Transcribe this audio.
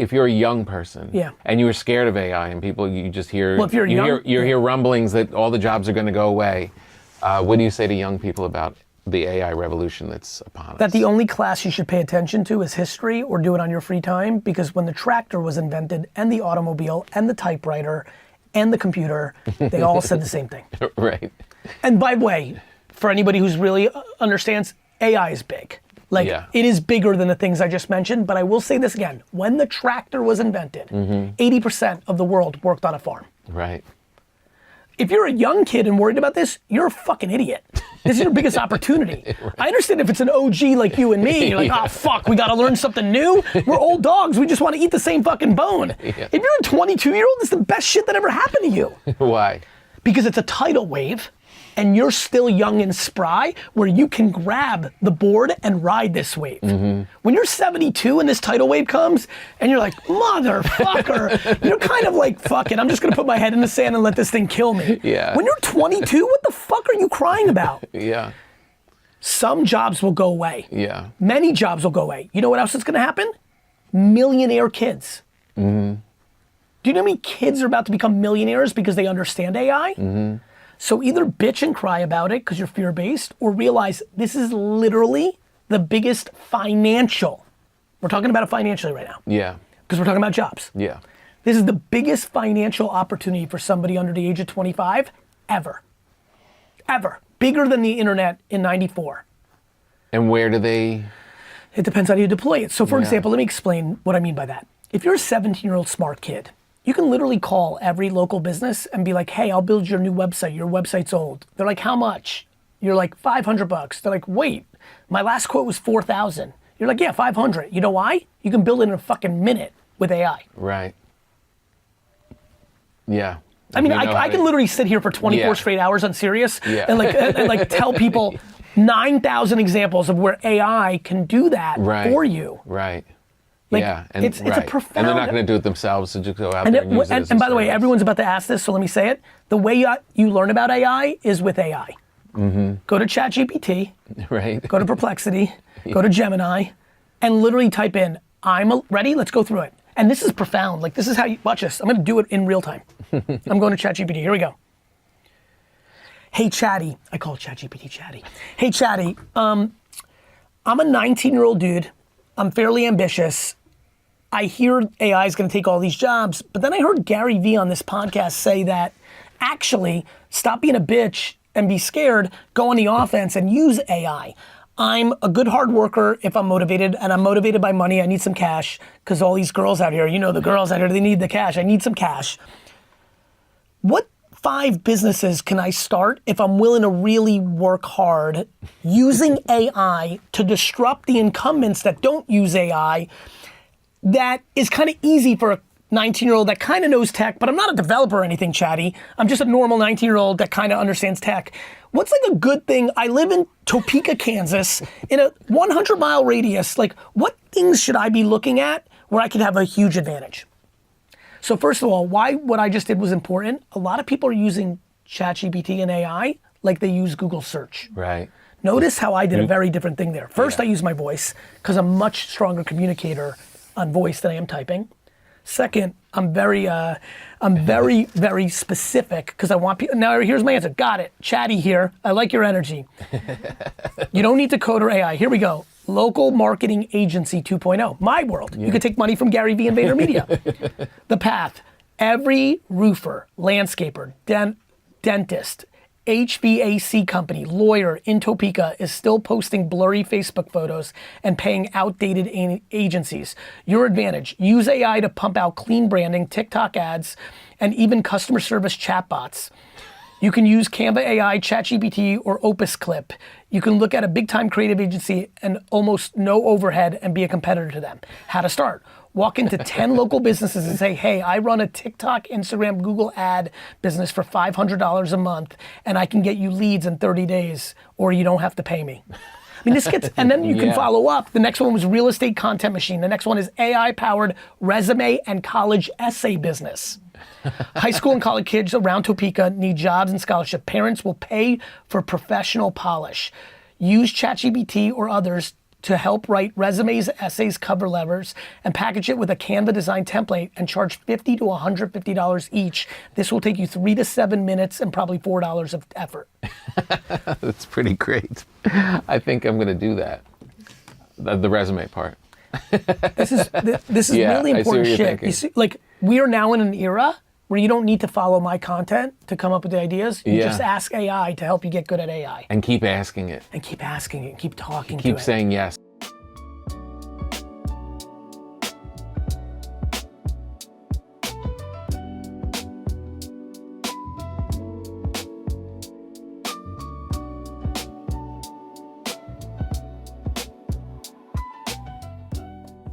if you're a young person, and you were scared of AI, and people, you just hear, well, if you're you hear rumblings that all the jobs are going to go away. What do you say to young people about the AI revolution that's upon us? That the only class you should pay attention to is history, or do it on your free time, because when the tractor was invented, and the automobile, and the typewriter, and the computer, they all said the same thing. Right. And by the way, for anybody who's really understands, AI is big. Like, it is bigger than the things I just mentioned, but I will say this again. When the tractor was invented, 80% of the world worked on a farm. Right. If you're a young kid and worried about this, you're a fucking idiot. This is your biggest opportunity. Right. I understand if it's an OG like you and me, you're like, oh fuck, we gotta learn something new. We're old dogs, we just wanna eat the same fucking bone. If you're a 22-year-old, it's the best shit that ever happened to you. Why? Because it's a tidal wave, and you're still young and spry, where you can grab the board and ride this wave. When you're 72 and this tidal wave comes, and you're like, motherfucker, you're kind of like, fuck it, I'm just gonna put my head in the sand and let this thing kill me. When you're 22, what the fuck are you crying about? Some jobs will go away. Many jobs will go away. You know what else is gonna happen? Millionaire kids. Do you know how many kids are about to become millionaires because they understand AI? So either bitch and cry about it because you're fear-based, or realize this is literally the biggest financial, we're talking about it financially right now. Because we're talking about jobs. This is the biggest financial opportunity for somebody under the age of 25 ever. Ever. Bigger than the internet in '94. And where do they? It depends how you deploy it. So for example, let me explain what I mean by that. If you're a 17-year-old smart kid, you can literally call every local business and be like, hey, I'll build your new website. Your website's old. They're like, how much? You're like, $500. They're like, wait, my last quote was 4,000. You're like, yeah, 500. You know why? You can build it in a fucking minute with AI. Right. I mean, I can literally sit here for 24 straight hours on Sirius and like tell people 9,000 examples of where AI can do that for you. Like, and it's a profound. And they're not going to do it themselves, so just go out there and use it as a And by the way, service. everyone's about to ask this, so let me say it. The way you learn about AI is with AI. Go to ChatGPT, go to Perplexity, go to Gemini, and literally type in, ready, let's go through it. And this is profound, like this is how you, watch this, I'm gonna do it in real time. I'm going to ChatGPT, here we go. Hey Chatty, I call ChatGPT Chatty. Hey Chatty, I'm a 19-year-old dude, I'm fairly ambitious. I hear AI is gonna take all these jobs, but then I heard GaryVee on this podcast say that actually, stop being a bitch and be scared, go on the offense and use AI. I'm a good hard worker if I'm motivated, and I'm motivated by money. I need some cash, because all these girls out here, you know the girls out here, they need the cash. I need some cash. What 5 businesses can I start if I'm willing to really work hard using AI to disrupt the incumbents that don't use AI, that is kind of easy for a 19-year-old that kind of knows tech, but I'm not a developer or anything, Chatty. I'm just a normal 19-year-old that kind of understands tech. What's like a good thing? I live in Topeka, Kansas, in a 100-mile radius. Like, what things should I be looking at where I could have a huge advantage? So first of all, why what I just did was important. A lot of people are using ChatGPT and AI like they use Google search. Notice how I did a very different thing there. First, I use my voice, because I'm a much stronger communicator on voice than I am typing. Second, I'm very, very specific, because I want people. Now here's my answer. Got it. Chatty here. I like your energy. You don't need to code or AI. Here we go. Local marketing agency 2.0. My world. You could take money from GaryVee and VaynerMedia. The path. Every roofer, landscaper, dentist, HVAC company, lawyer in Topeka is still posting blurry Facebook photos and paying outdated agencies. Your advantage, use AI to pump out clean branding, TikTok ads, and even customer service chatbots. You can use Canva AI, ChatGPT, or Opus Clip. You can look at a big time creative agency and almost no overhead and be a competitor to them. How to start? Walk into 10 local businesses and say, hey, I run a TikTok, Instagram, Google ad business for $500 a month, and I can get you leads in 30 days, or you don't have to pay me. I mean, this gets, and then you can follow up. The next one was real estate content machine. The next one is AI-powered resume and college essay business. High school and college kids around Topeka need jobs and scholarship. Parents will pay for professional polish. Use ChatGPT or others to help write resumes, essays, cover letters, and package it with a Canva design template and charge $50 to $150 each. This will take you 3 to 7 minutes and probably $4 of effort. That's pretty great. I think I'm going to do that. The resume part. This is Yeah, really I see what important you're shit. thinking. You see, like, we are now in an era where you don't need to follow my content to come up with the ideas. You Yeah. just ask AI to help you get good at AI. And keep asking it. And keep asking it, keep talking to Keep it. saying yes.